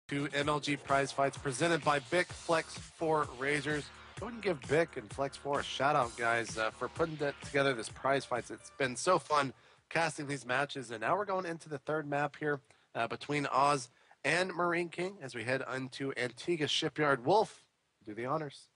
to MLG Prize Fights presented by Bic Flex 4 Razors. Go ahead and give Bic and Flex 4 a shout out, guys, for putting together this prize fights. It's been so fun casting these matches, and now we're going into the third map here between Oz and Marine King as we head into Antigua Shipyard. Wolf, do the honors.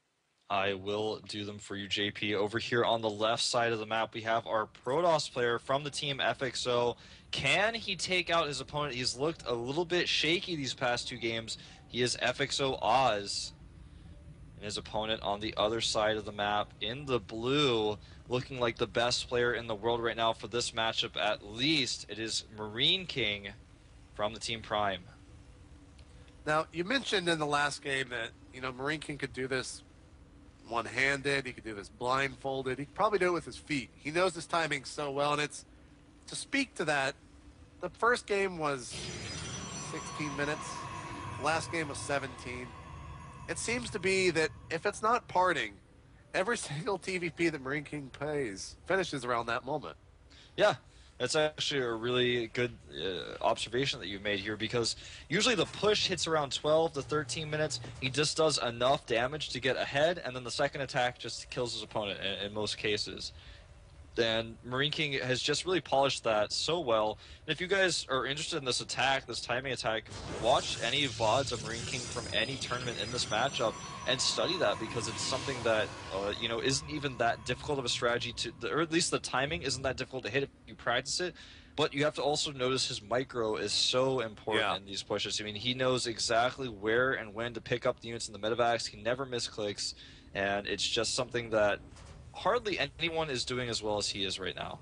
I will do them for you, JP. Over here on the left side of the map, we have our Protoss player from the team FXO. Can he take out his opponent? He's looked a little bit shaky these past two games. He is FXO Oz. And his opponent on the other side of the map in the blue, looking like the best player in the world right now for this matchup at least. It is Marine King from the Team Prime. Now, you mentioned in the last game that, Marine King could do this one-handed, he could do this blindfolded, he could probably do it with his feet. He knows his timing so well, and it's, to speak to that, the first game was 16 minutes, last game was 17. It seems to be that if it's not parting, every single TVP that Marine King plays finishes around that moment. Yeah, that's actually a really good observation that you made here, because usually the push hits around 12 to 13 minutes. He just does enough damage to get ahead, and then the second attack just kills his opponent in most cases. And Marine King has just really polished that so well. And if you guys are interested in this attack, this timing attack, watch any VODs of Marine King from any tournament in this matchup and study that, because it's something that isn't even that difficult of a strategy to, or at least the timing isn't that difficult to hit if you practice it. But you have to also notice his micro is so important in these pushes. I mean, he knows exactly where and when to pick up the units in the medevacs. He never misclicks, and it's just something that hardly anyone is doing as well as he is right now.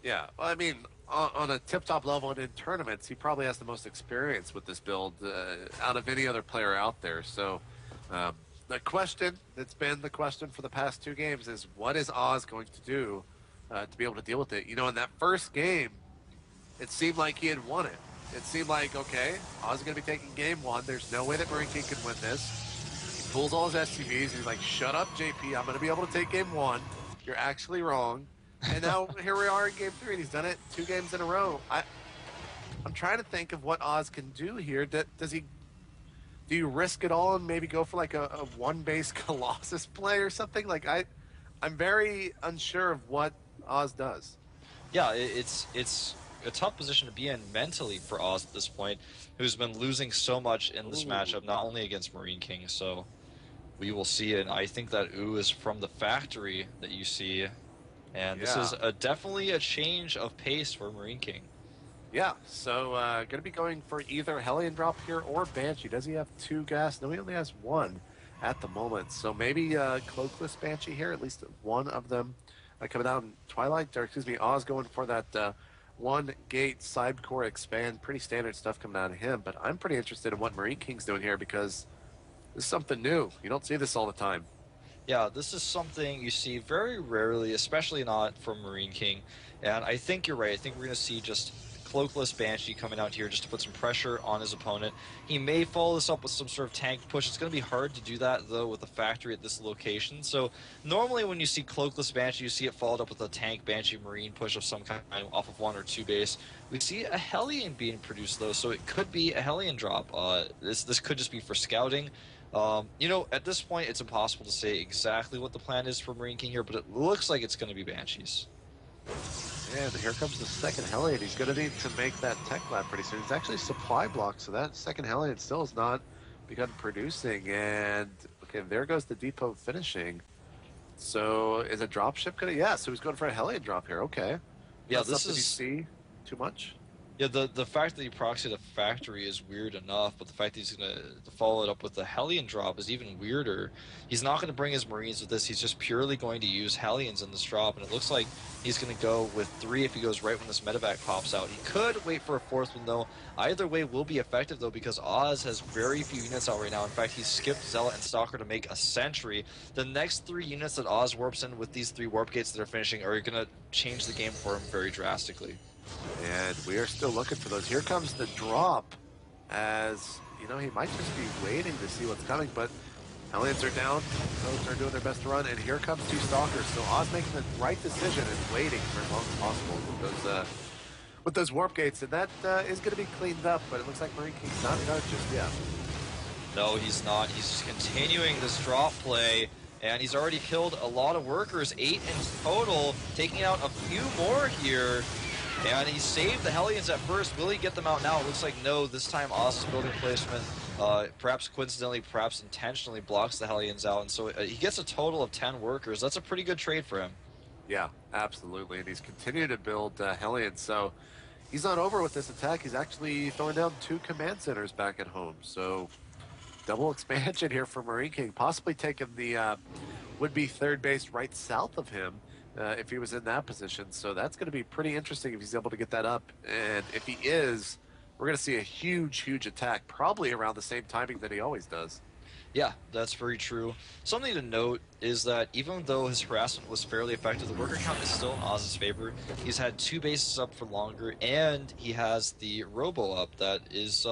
Yeah, well, I mean, on a tip-top level and in tournaments, he probably has the most experience with this build out of any other player out there. So the question that's been the question for the past two games is, what is Oz going to do to be able to deal with it? In that first game, it seemed like he had won it. It seemed like, okay, Oz is going to be taking game one. There's no way that Marine King can win this. Pulls all his SCVs, and he's like, shut up, JP, I'm going to be able to take game one. You're actually wrong. And now here we are in game three, and he's done it 2 games in a row. I'm trying to think of what Oz can do here. Do you risk it all and maybe go for like a one-base Colossus play or something? Like, I'm very unsure of what Oz does. Yeah, it's a tough position to be in mentally for Oz at this point, who's been losing so much in this matchup, not only against Marine King. So we will see, and I think that ooh is from the factory that you see, and this is definitely a change of pace for Marine King. Yeah, so going to be going for either Hellion Drop here or Banshee. Does he have 2 gas? No, he only has 1 at the moment. So maybe Cloakless Banshee here, at least one of them coming out in Twilight, or excuse me, Oz going for that 1 gate side core expand. Pretty standard stuff coming out of him, but I'm pretty interested in what Marine King's doing here, because this is something new. You don't see this all the time. Yeah, this is something you see very rarely, especially not from Marine King. And I think you're right. I think we're going to see just Cloakless Banshee coming out here just to put some pressure on his opponent. He may follow this up with some sort of tank push. It's going to be hard to do that, though, with a factory at this location. So normally when you see Cloakless Banshee, you see it followed up with a tank Banshee Marine push of some kind off of 1 or 2 base. We see a Hellion being produced, though, so it could be a Hellion drop. This could just be for scouting. At this point, it's impossible to say exactly what the plan is for Marine King here, but it looks like it's going to be Banshees. And here comes the second Hellion. He's going to need to make that tech lab pretty soon. It's actually supply blocked, so that second Hellion still has not begun producing. And, okay, there goes the depot finishing. So is a dropship going to? Yeah, so he's going for a Hellion drop here. Okay. Yeah, Not this something is you see too much? Yeah, the fact that he proxied a factory is weird enough, but the fact that he's going to follow it up with the Hellion drop is even weirder. He's not going to bring his Marines with this. He's just purely going to use Hellions in this drop, and it looks like he's going to go with 3 if he goes right when this medevac pops out. He could wait for a 4th one, though. Either way will be effective, though, because Oz has very few units out right now. In fact, he skipped Zealot and Stalker to make a Sentry. The next 3 units that Oz warps in with these 3 warp gates that are finishing are going to change the game for him very drastically. And we are still looking for those. Here comes the drop, as, he might just be waiting to see what's coming, but Hellions are down, those are doing their best to run, and here comes 2 Stalkers. So Oz making the right decision and waiting for as long as possible, because with those warp gates, and that is going to be cleaned up, but it looks like Marine King's not done just yet. No, he's not. He's just continuing this drop play, and he's already killed a lot of workers, 8 in total, taking out a few more here. And he saved the Hellions at first. Will he get them out now? It looks like no. This time Oz's building placement, perhaps coincidentally, perhaps intentionally, blocks the Hellions out. And so he gets a total of 10 workers. That's a pretty good trade for him. Yeah, absolutely. And he's continued to build Hellions. So he's not over with this attack. He's actually throwing down 2 command centers back at home. So double expansion here for Marine King, possibly taking the would-be third base right south of him. If he was in that position. So that's going to be pretty interesting if he's able to get that up. And if he is, we're going to see a huge, huge attack, probably around the same timing that he always does. Yeah, that's very true. Something to note is that even though his harassment was fairly effective, the worker count is still in Oz's favor. He's had 2 bases up for longer, and he has the robo up that is,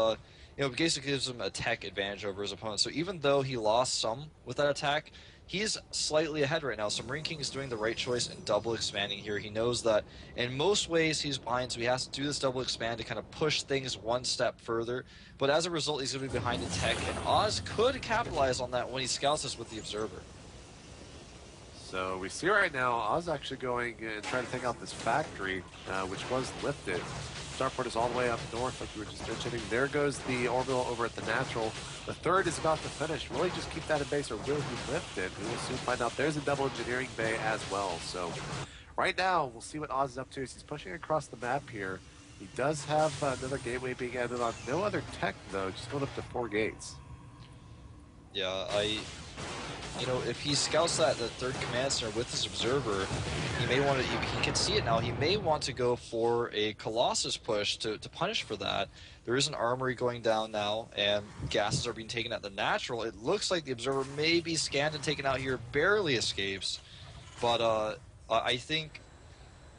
basically gives him a tech advantage over his opponent. So even though he lost some with that attack, he's slightly ahead right now, so Marine King is doing the right choice in double expanding here. He knows that in most ways he's behind, so he has to do this double expand to kind of push things one step further. But as a result, he's going to be behind in tech, and Oz could capitalize on that when he scouts this with the Observer. So we see right now Oz actually going and trying to take out this factory, which was lifted. Starport is all the way up north, like we were just mentioning. There goes the orbital over at the natural. The third is about to finish. Will he just keep that in base, or will he lift it? We will soon find out. There's a double engineering bay as well. So right now, we'll see what Oz is up to. He's pushing across the map here. He does have another gateway being added on. No other tech, though, just going up to 4 gates. Yeah, if he scouts that third command center with his Observer, he may want to, he can see it now, he may want to go for a Colossus push to punish for that. There is an armory going down now, and gases are being taken at the natural. It looks like the Observer may be scanned and taken out here, barely escapes. But I think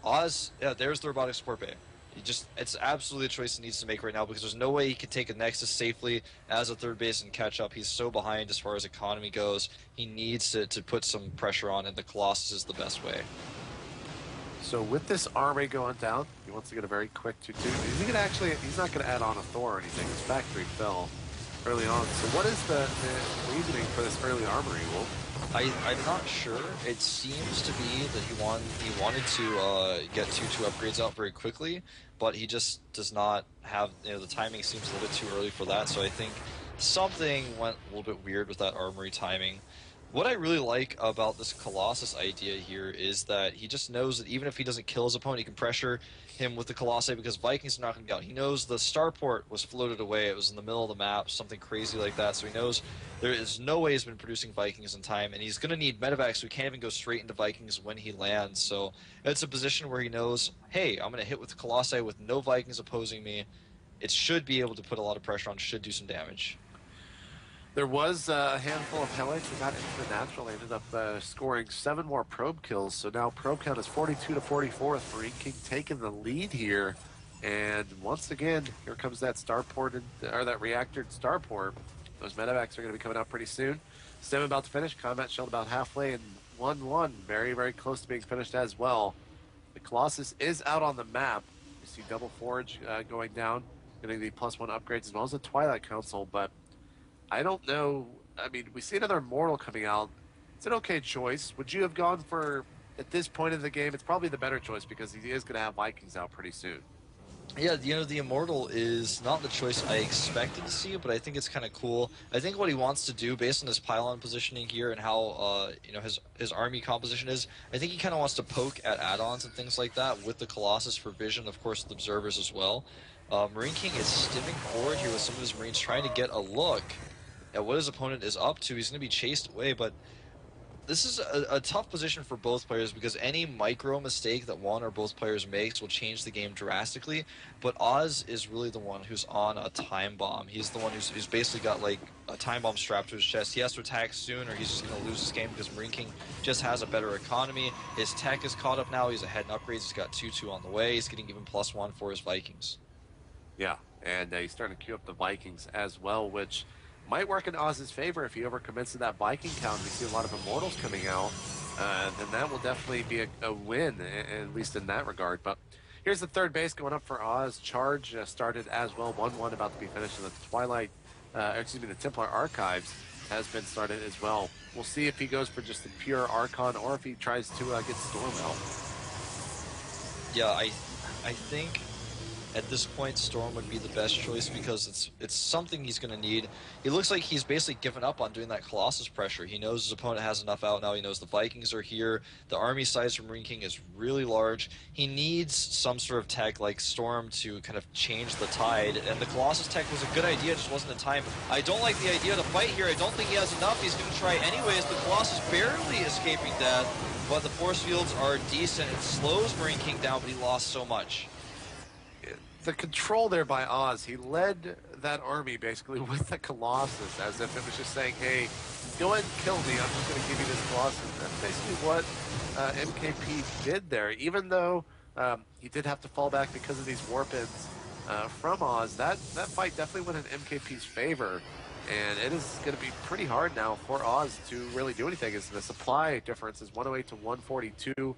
Oz, yeah, there's the robotic support bay. It's absolutely a choice he needs to make right now, because there's no way he can take a Nexus safely as a third base and catch up. He's so behind as far as economy goes. He needs to put some pressure on, and the Colossus is the best way. So with this armory going down, he wants to get a very quick 2-2. He's not going to add on a Thor or anything. His factory fell early on. So what is the reasoning for this early armory, Wolf? I'm not sure. It seems to be that he wanted to get 2-2 upgrades out very quickly, but he just does not have, the timing seems a little bit too early for that, so I think something went a little bit weird with that armory timing. What I really like about this Colossus idea here is that he just knows that even if he doesn't kill his opponent, he can pressure him with the Colossi, because Vikings are not going to get out. He knows the starport was floated away. It was in the middle of the map, something crazy like that. So he knows there is no way he's been producing Vikings in time, and he's going to need medevacs, so he can't even go straight into Vikings when he lands. So it's a position where he knows, hey, I'm going to hit with the Colossi with no Vikings opposing me. It should be able to put a lot of pressure on, should do some damage. There was a handful of Hellions who got into the natural. They ended up scoring 7 more probe kills. So now probe count is 42-44 with Marine King taking the lead here. And once again, here comes that starport, or that reactor starport. Those medevacs are going to be coming out pretty soon. Stem about to finish. Combat shelled about halfway, and 1-1. Very, very close to being finished as well. The Colossus is out on the map. You see Double Forge going down, getting the +1 upgrades, as well as the Twilight Council, but I don't know. I mean, we see another Immortal coming out. It's an okay choice. Would you have gone for, at this point in the game, it's probably the better choice, because he is going to have Vikings out pretty soon. Yeah, the Immortal is not the choice I expected to see, but I think it's kind of cool. I think what he wants to do, based on his pylon positioning here and how his army composition is, I think he kind of wants to poke at add-ons and things like that with the Colossus for vision, of course, with Observers as well. Marine King is stimming forward here with some of his Marines trying to get a look at what his opponent is up to. He's going to be chased away, but this is a tough position for both players, because any micro mistake that one or both players makes will change the game drastically. But Oz is really the one who's on a time bomb. He's the one who's basically got like a time bomb strapped to his chest. He has to attack soon, or he's just going to lose this game, because Marine King just has a better economy. His tech is caught up now. He's ahead in upgrades. He's got 2-2 on the way. He's getting even +1 for his Vikings. Yeah, and he's starting to queue up the Vikings as well, which might work in Oz's favor if he overcommits to that Viking count. We see a lot of Immortals coming out, then that will definitely be a win, at least in that regard. But Here's the third base going up for Oz. Charge started as well. 1-1 about to be finished. And the Templar Archives has been started as well. We'll see if he goes for just the pure Archon or if he tries to get Storm out. Yeah, I think at this point Storm would be the best choice because it's something he's going to need. He looks like he's basically given up on doing that Colossus pressure. He knows his opponent has enough out now. He knows the Vikings are here. The army size from Marine King is really large. He needs some sort of tech like Storm to kind of change the tide, and the Colossus tech was a good idea, just wasn't the time. I don't like the idea to fight here. I don't think he has enough. He's going to try anyways. The Colossus barely escaping death, but the force fields are decent. It slows Marine King down, but he lost so much. The control there by Oz, he led that army basically with the Colossus as if it was just saying, hey, go ahead and kill me, I'm just going to give you this Colossus. That's basically what MKP did there. Even though he did have to fall back because of these warp-ins from Oz, that fight definitely went in MKP's favor. And it is going to be pretty hard now for Oz to really do anything, as the supply difference is 108 to 142.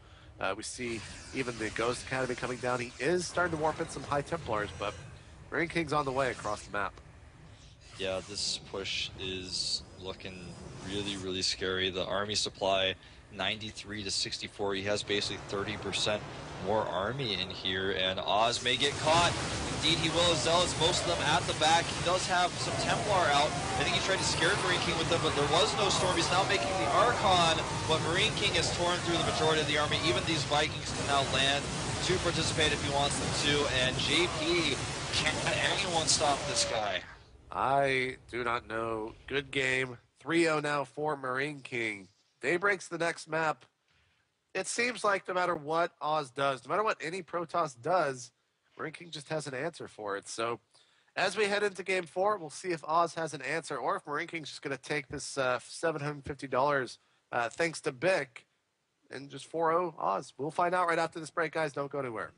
We see even the Ghost Academy coming down. He is starting to warp in some High Templars, but Marine King's on the way across the map. Yeah, this push is looking really, really scary. The army supply, 93 to 64. He has basically 30% more army in here, and Oz may get caught. Indeed, he will. Zealots, most of them at the back. He does have some Templar out. I think he tried to scare Marine King with them, but there was no Storm. He's now making the Archon, but Marine King has torn through the majority of the army. Even these Vikings can now land to participate if he wants them to, and JP, can't anyone stop this guy? I do not know. Good game. 3-0 now for Marine King. Daybreak's the next map. It seems like no matter what Oz does, no matter what any Protoss does, Marine King just has an answer for it. So as we head into Game 4, we'll see if Oz has an answer or if Marine King's just going to take this $750 thanks to Bick and just 4-0 Oz. We'll find out right after this break, guys. Don't go anywhere.